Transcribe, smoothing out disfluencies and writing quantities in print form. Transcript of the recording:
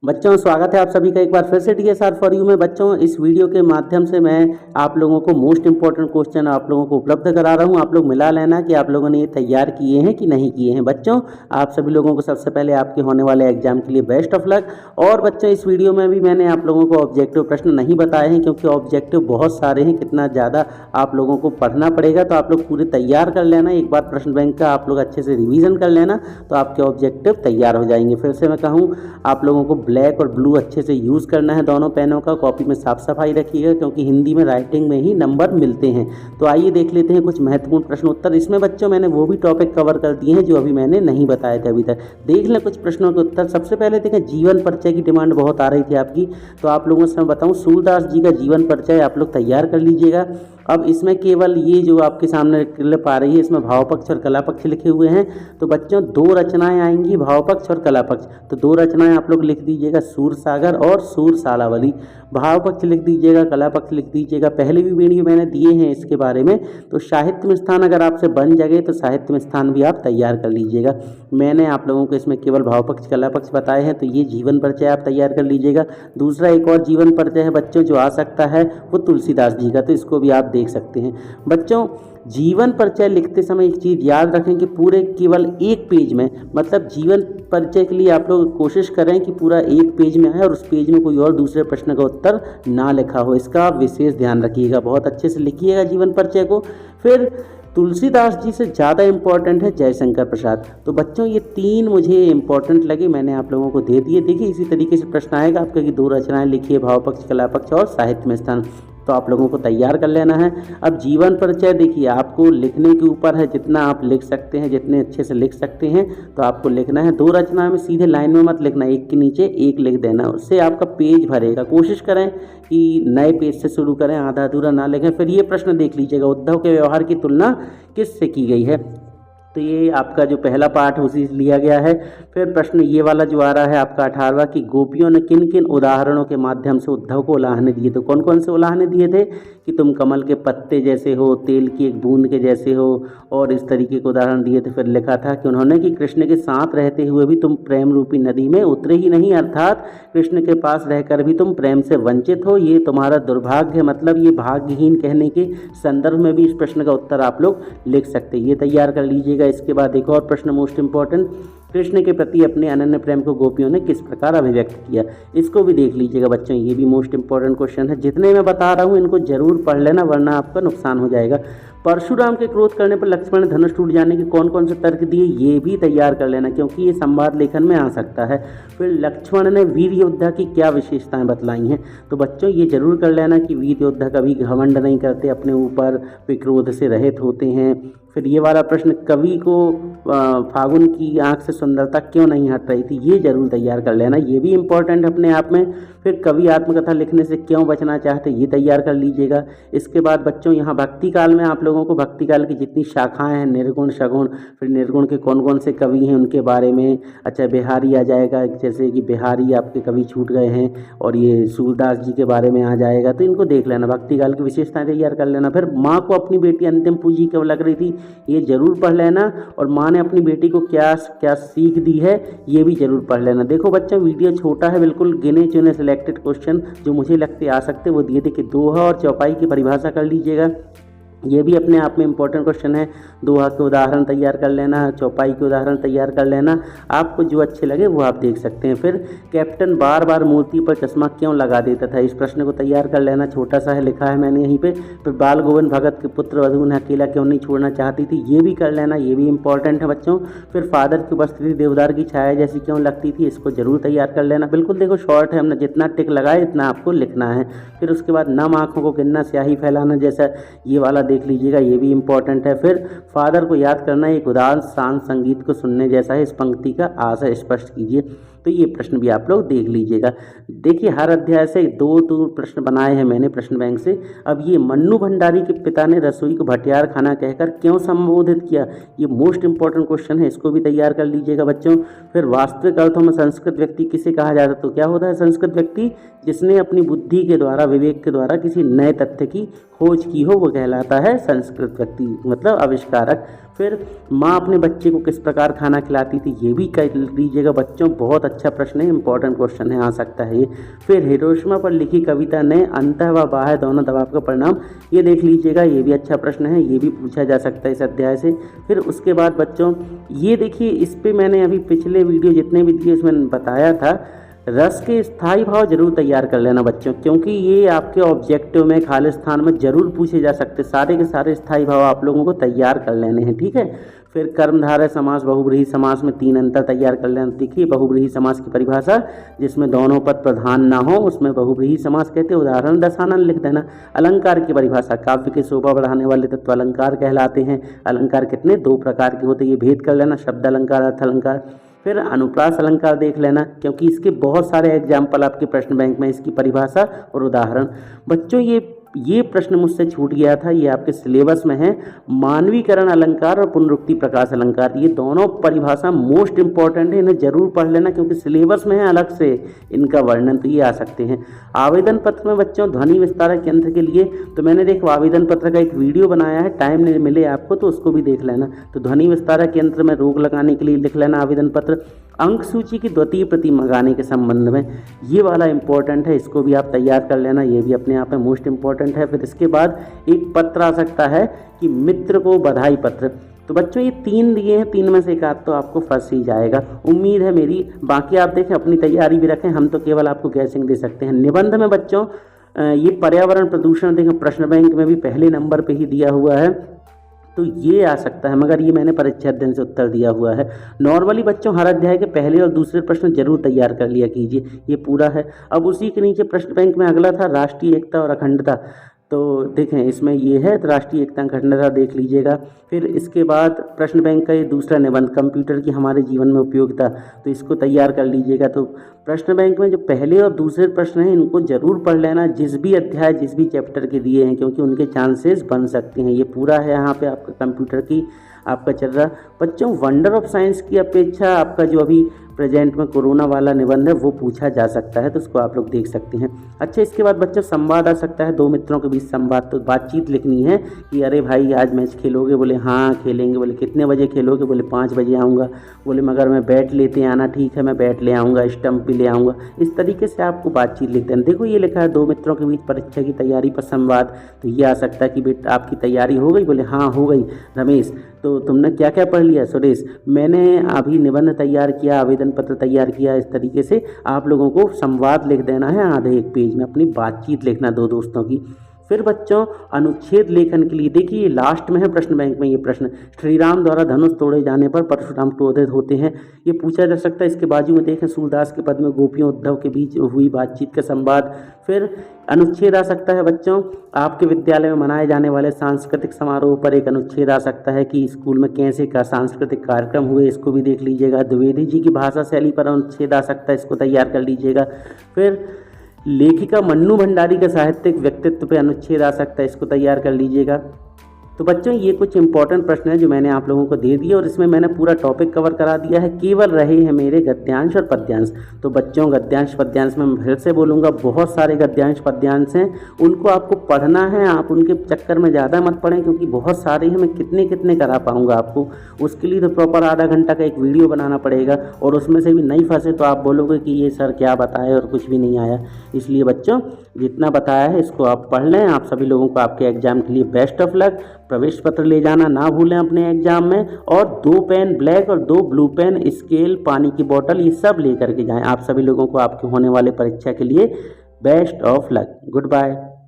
बच्चों स्वागत है आप सभी का एक बार फिर से TSR फॉर यू में। बच्चों इस वीडियो के माध्यम से मैं आप लोगों को मोस्ट इंपॉर्टेंट क्वेश्चन आप लोगों को उपलब्ध करा रहा हूं। आप लोग मिला लेना कि आप लोगों ने ये तैयार किए हैं कि नहीं किए हैं। बच्चों आप सभी लोगों को सबसे पहले आपके होने वाले एग्जाम के लिए बेस्ट ऑफ लक। और बच्चों इस वीडियो में भी मैंने आप लोगों को ऑब्जेक्टिव प्रश्न नहीं बताए हैं क्योंकि ऑब्जेक्टिव बहुत सारे हैं, कितना ज़्यादा आप लोगों को पढ़ना पड़ेगा। तो आप लोग पूरे तैयार कर लेना, एक बार प्रश्न बैंक का आप लोग अच्छे से रिविज़न कर लेना तो आपके ऑब्जेक्टिव तैयार हो जाएंगे। फिर से मैं कहूँ आप लोगों को ब्लैक और ब्लू अच्छे से यूज़ करना है दोनों पेनों का। कॉपी में साफ सफाई रखिएगा क्योंकि हिंदी में राइटिंग में ही नंबर मिलते हैं। तो आइए देख लेते हैं कुछ महत्वपूर्ण प्रश्न उत्तर। इसमें बच्चों मैंने वो भी टॉपिक कवर कर दिए हैं जो अभी मैंने नहीं बताए थे अभी तक। देख लें कुछ प्रश्नों के उत्तर। सबसे पहले देखें, जीवन परिचय की डिमांड बहुत आ रही थी आपकी, तो आप लोगों से मैं बताऊँ सूरदास जी का जीवन परिचय आप लोग तैयार कर लीजिएगा। अब इसमें केवल ये जो आपके सामने क्लिप आ रही है इसमें भाव पक्ष और कला पक्ष लिखे हुए हैं। तो बच्चों दो रचनाएं आएंगी, भाव पक्ष और कला पक्ष। तो दो रचनाएं आप लोग लिख दीजिएगा, सूर सागर और सूर सालावली। भाव पक्ष लिख दीजिएगा, कला पक्ष लिख दीजिएगा। पहले भी वीडियो मैंने दिए हैं इसके बारे में। तो साहित्य में स्थान अगर आपसे बन जगे तो साहित्य में स्थान भी आप तैयार कर लीजिएगा। मैंने आप लोगों को इसमें केवल भाव पक्ष कला पक्ष बताए हैं, तो ये जीवन परिचय आप तैयार कर लीजिएगा। दूसरा एक और जीवन परिचय है बच्चों जो आ सकता है वो तुलसीदास जी का, तो इसको भी आप देख सकते हैं। बच्चों जीवन परिचय लिखते समय एक चीज़ याद रखें कि पूरे केवल एक पेज में, मतलब जीवन परिचय के लिए आप लोग कोशिश करें कि पूरा एक पेज में आए और उस पेज में कोई और दूसरे प्रश्न का उत्तर ना लिखा हो, इसका आप विशेष ध्यान रखिएगा। बहुत अच्छे से लिखिएगा जीवन परिचय को। फिर तुलसीदास जी से ज़्यादा इम्पॉर्टेंट है जयशंकर प्रसाद। तो बच्चों ये तीन मुझे इम्पॉर्टेंट लगे, मैंने आप लोगों को दे दिए। देखिए इसी तरीके से प्रश्न आएगा आपका कि दो रचनाएं लिखिए, भाव पक्ष कला पक्ष और साहित्य में स्थान, तो आप लोगों को तैयार कर लेना है। अब जीवन परिचय देखिए आपको लिखने के ऊपर है, जितना आप लिख सकते हैं, जितने अच्छे से लिख सकते हैं तो आपको लिखना है। दो रचना में सीधे लाइन में मत लिखना, एक के नीचे एक लिख देना, उससे आपका पेज भरेगा। कोशिश करें कि नए पेज से शुरू करें, आधा अधूरा ना लिखें। फिर ये प्रश्न देख लीजिएगा, उद्धव के व्यवहार की तुलना किससे की गई है, तो ये आपका जो पहला पार्ट उसी से लिया गया है। फिर प्रश्न ये वाला जो आ रहा है आपका 18वां कि गोपियों ने किन किन उदाहरणों के माध्यम से उद्धव को उलाहने दिए। तो कौन कौन से उलाहने दिए थे कि तुम कमल के पत्ते जैसे हो, तेल की एक बूंद के जैसे हो, और इस तरीके के उदाहरण दिए थे। फिर लिखा था कि उन्होंने कि कृष्ण के साथ रहते हुए भी तुम प्रेम रूपी नदी में उतरे ही नहीं, अर्थात कृष्ण के पास रहकर भी तुम प्रेम से वंचित हो, ये तुम्हारा दुर्भाग्य है। मतलब ये भाग्यहीन कहने के संदर्भ में भी इस प्रश्न का उत्तर आप लोग लिख सकते हैं, ये तैयार कर लीजिएगा। इसके बाद एक और प्रश्न मोस्ट इंपॉर्टेंट, कृष्ण के प्रति अपने अनन्य प्रेम को गोपियों ने किस प्रकार अभिव्यक्त किया, इसको भी देख लीजिएगा बच्चों। ये भी मोस्ट इंपॉर्टेंट क्वेश्चन है। जितने मैं बता रहा हूँ इनको जरूर पढ़ लेना वरना आपका नुकसान हो जाएगा। परशुराम के क्रोध करने पर लक्ष्मण ने धनुष टूट जाने के कौन कौन से तर्क दिए, ये भी तैयार कर लेना क्योंकि ये संवाद लेखन में आ सकता है। फिर लक्ष्मण ने वीर योद्धा की क्या विशेषताएं बतलाई हैं, तो बच्चों ये जरूर कर लेना कि वीर योद्धा कभी घमंड नहीं करते, अपने ऊपर वे क्रोध से रहित होते हैं। फिर ये वाला प्रश्न, कवि को फागुन की आंख से सुंदरता क्यों नहीं हट रही थी, ये जरूर तैयार कर लेना, ये भी इम्पोर्टेंट अपने आप में। फिर कवि आत्मकथा लिखने से क्यों बचना चाहते, ये तैयार कर लीजिएगा। इसके बाद बच्चों यहाँ भक्ति काल में आप लोगों को भक्ति काल की जितनी शाखाएं हैं, निर्गुण सगुण, फिर निर्गुण के कौन कौन से कवि हैं उनके बारे में। अच्छा बिहारी आ जाएगा, जैसे कि बिहारी आपके कवि छूट गए हैं, और ये सूरदास जी के बारे में आ जाएगा, तो इनको देख लेना, भक्ति काल की विशेषताएं तैयार कर लेना। फिर माँ को अपनी बेटी अंतिम पूंजी क्यों लग रही थी, ये जरूर पढ़ लेना, और माँ ने अपनी बेटी को क्या क्या सीख दी है ये भी जरूर पढ़ लेना। देखो बच्चों वीडियो छोटा है, बिल्कुल गिने चुने सिलेक्टेड क्वेश्चन जो मुझे लगते आ सकते वो दिए थे कि दोहा और चौपाई की परिभाषा कर लीजिएगा, ये भी अपने आप में इम्पोर्टेंट क्वेश्चन है। दोहा के उदाहरण तैयार कर लेना, चौपाई के उदाहरण तैयार कर लेना, आपको जो अच्छे लगे वो आप देख सकते हैं। फिर कैप्टन बार बार मूर्ति पर चश्मा क्यों लगा देता था, इस प्रश्न को तैयार कर लेना, छोटा सा है लिखा है मैंने यहीं पे। फिर बाल गोविंद भगत के पुत्र वधु उन्हें अकेला क्यों नहीं छोड़ना चाहती थी, ये भी कर लेना, ये भी इंपॉर्टेंट है बच्चों। फिर फादर की उपस्थिति देवदार की छाया जैसी क्यों लगती थी, इसको जरूर तैयार कर लेना। बिल्कुल देखो शॉर्ट है, हमने जितना टिक लगाए इतना आपको लिखना है। फिर उसके बाद नम आँखों को गिनना, स्याही फैलाना जैसा, ये वाला देख लीजिएगा, ये भी इंपॉर्टेंट है। फिर फादर को याद करना एक उदार शांत संगीत को सुनने जैसा है, इस पंक्ति का आशय स्पष्ट कीजिए, तो ये प्रश्न भी आप लोग देख लीजिएगा। देखिए हर अध्याय से दो प्रश्न बनाए हैं मैंने प्रश्न बैंक से। अब ये मन्नू भंडारी के पिता ने रसोई को भटियार खाना कहकर क्यों संबोधित किया, ये मोस्ट इंपॉर्टेंट क्वेश्चन है, इसको भी तैयार कर लीजिएगा बच्चों। फिर वास्तविक अर्थों में संस्कृत व्यक्ति किसे कहा जाता है, तो क्या होता है संस्कृत व्यक्ति, जिसने अपनी बुद्धि के द्वारा विवेक के द्वारा किसी नए तथ्य की खोज की हो, वो कहलाता है संस्कृत व्यक्ति, मतलब आविष्कारक। फिर माँ अपने बच्चे को किस प्रकार खाना खिलाती थी, ये भी कर लीजिएगा बच्चों। बहुत अच्छा प्रश्न है, इंपॉर्टेंट क्वेश्चन है, आ सकता है ये। फिर हिरोशिमा पर लिखी कविता ने अंतः व बाह्य दोनों दबाव का परिणाम, ये देख लीजिएगा, ये भी अच्छा प्रश्न है, ये भी पूछा जा सकता है इस अध्याय से। फिर उसके बाद बच्चों ये देखिए, इस पर मैंने अभी पिछले वीडियो जितने भी दिए उसमें बताया था, रस के स्थायी भाव जरूर तैयार कर लेना बच्चों, क्योंकि ये आपके ऑब्जेक्टिव में खालिस्तान में जरूर पूछे जा सकते। सारे के सारे स्थायी भाव आप लोगों को तैयार कर लेने हैं, ठीक है। फिर कर्मधारय समास, बहुब्रीहि समास में 3 अंतर तैयार कर लेना। देखिए बहुब्रीहि समास की परिभाषा, जिसमें दोनों पद प्रधान ना हो उसमें बहुब्रीहि समास कहते हैं। उदाहरण दशानन लिख देना। अलंकार की परिभाषा, काव्य की शोभा बढ़ाने वाले तत्व अलंकार कहलाते हैं। अलंकार कितने, 2 प्रकार के होते हैं, ये भेद कर लेना, शब्द अलंकार, अर्थ अलंकार। फिर अनुप्रास अलंकार देख लेना, क्योंकि इसके बहुत सारे एग्जाम्पल आपके प्रश्न बैंक में, इसकी परिभाषा और उदाहरण। बच्चों ये प्रश्न मुझसे छूट गया था, ये आपके सिलेबस में है। मानवीकरण अलंकार और पुनरुक्ति प्रकाश अलंकार, ये दोनों परिभाषा मोस्ट इंपॉर्टेंट है, इन्हें जरूर पढ़ लेना, क्योंकि सिलेबस में है अलग से इनका वर्णन, तो ये आ सकते हैं। आवेदन पत्र में बच्चों ध्वनि विस्तारक यंत्र के लिए तो मैंने देखो आवेदन पत्र का एक वीडियो बनाया है, टाइम नहीं मिले आपको तो उसको भी देख लेना। तो ध्वनि विस्तारक यंत्र में रोक लगाने के लिए लिख लेना आवेदन पत्र। अंक सूची की द्वितीय प्रति मंगाने के संबंध में, ये वाला इंपॉर्टेंट है, इसको भी आप तैयार कर लेना, ये भी अपने आप में मोस्ट इंपॉर्टेंट है। फिर इसके बाद एक पत्र आ सकता है कि मित्र को बधाई पत्र। तो बच्चों ये 3 दिए हैं, 3 में से एक आध तो आपको फंस ही जाएगा, उम्मीद है मेरी। बाकी आप देखें, अपनी तैयारी भी रखें, हम तो केवल आपको गैसिंग दे सकते हैं। निबंध में बच्चों ये पर्यावरण प्रदूषण देखें, प्रश्न बैंक में भी पहले नंबर पे ही दिया हुआ है, तो ये आ सकता है, मगर ये मैंने परीक्षा अध्ययन से उत्तर दिया हुआ है। नॉर्मली बच्चों हर अध्याय के पहले और दूसरे प्रश्न जरूर तैयार कर लिया कीजिए, ये पूरा है। अब उसी के नीचे प्रश्न बैंक में अगला था राष्ट्रीय एकता और अखंडता, तो देखें इसमें ये है, तो राष्ट्रीय एकता अखंडता देख लीजिएगा। फिर इसके बाद प्रश्न बैंक का ये दूसरा निबंध, कंप्यूटर की हमारे जीवन में उपयोगिता, तो इसको तैयार कर लीजिएगा। तो प्रश्न बैंक में जो पहले और दूसरे प्रश्न हैं इनको जरूर पढ़ लेना, जिस भी अध्याय जिस भी चैप्टर के दिए हैं, क्योंकि उनके चांसेस बन सकते हैं। ये पूरा है यहाँ पे आपका कंप्यूटर की आपका चल रहा। बच्चों वंडर ऑफ साइंस की अपेक्षा आपका जो अभी प्रेजेंट में कोरोना वाला निबंध है वो पूछा जा सकता है, तो उसको आप लोग देख सकते हैं। अच्छा, इसके बाद बच्चों संवाद आ सकता है, 2 मित्रों के बीच संवाद, तो बातचीत लिखनी है कि अरे भाई आज मैच खेलोगे, बोले हाँ खेलेंगे, बोले कितने बजे खेलोगे, बोले 5 बजे आऊँगा, बोले मगर मैं बैट लेते आना, ठीक है मैं बैट ले आऊँगा, स्टंप भी ले आऊँगा। इस तरीके से आपको बातचीत लिख देना। देखो ये लिखा है 2 मित्रों के बीच परीक्षा की तैयारी पर संवाद, तो ये आ सकता है कि बेटा आपकी तैयारी हो गई, बोले हाँ हो गई। रमेश, तो तुमने क्या क्या पढ़ लिया? सुरेश, मैंने अभी निबंध तैयार किया, आवेदन पत्र तैयार किया। इस तरीके से आप लोगों को संवाद लिख देना है, आधे 1 पेज में अपनी बातचीत लिखना 2 दोस्तों की। फिर बच्चों अनुच्छेद लेखन के लिए देखिए लास्ट में है प्रश्न बैंक में ये प्रश्न, श्री राम द्वारा धनुष तोड़े जाने पर परशुराम क्रोधित होते हैं, ये पूछा जा सकता है। इसके बाजू में देखें सूरदास के पद में गोपियों उद्धव के बीच हुई बातचीत का संवाद। फिर अनुच्छेद आ सकता है बच्चों आपके विद्यालय में मनाए जाने वाले सांस्कृतिक समारोह पर एक अनुच्छेद आ सकता है कि स्कूल में कैसे का सांस्कृतिक कार्यक्रम हुए, इसको भी देख लीजिएगा। द्विवेदी जी की भाषा शैली पर अनुच्छेद आ सकता है, इसको तैयार कर लीजिएगा। फिर लेखिका मन्नू भंडारी का साहित्यिक व्यक्तित्व पे अनुच्छेद आ सकता है, इसको तैयार कर लीजिएगा। तो बच्चों ये कुछ इंपॉर्टेंट प्रश्न है जो मैंने आप लोगों को दे दिए और इसमें मैंने पूरा टॉपिक कवर करा दिया है। केवल रहे हैं मेरे गद्यांश और पद्यांश। तो बच्चों गद्यांश पद्यांश में मैं फिर से बोलूँगा, बहुत सारे गद्यांश पद्यांश हैं, उनको आपको पढ़ना है। आप उनके चक्कर में ज़्यादा मत पढ़ें, क्योंकि बहुत सारे हैं, मैं कितने कितने करा पाऊँगा आपको। उसके लिए तो प्रॉपर आधा घंटा का एक वीडियो बनाना पड़ेगा, और उसमें से भी नहीं फंसे तो आप बोलोगे कि ये सर क्या बताए और कुछ भी नहीं आया। इसलिए बच्चों जितना बताया है इसको आप पढ़ लें। आप सभी लोगों को आपके एग्जाम के लिए बेस्ट ऑफ लक। प्रवेश पत्र ले जाना ना भूलें अपने एग्जाम में, और 2 पेन ब्लैक और 2 ब्लू पेन, स्केल, पानी की बोतल, ये सब लेकर के जाएं। आप सभी लोगों को आपके होने वाले परीक्षा के लिए best of luck. Good bye.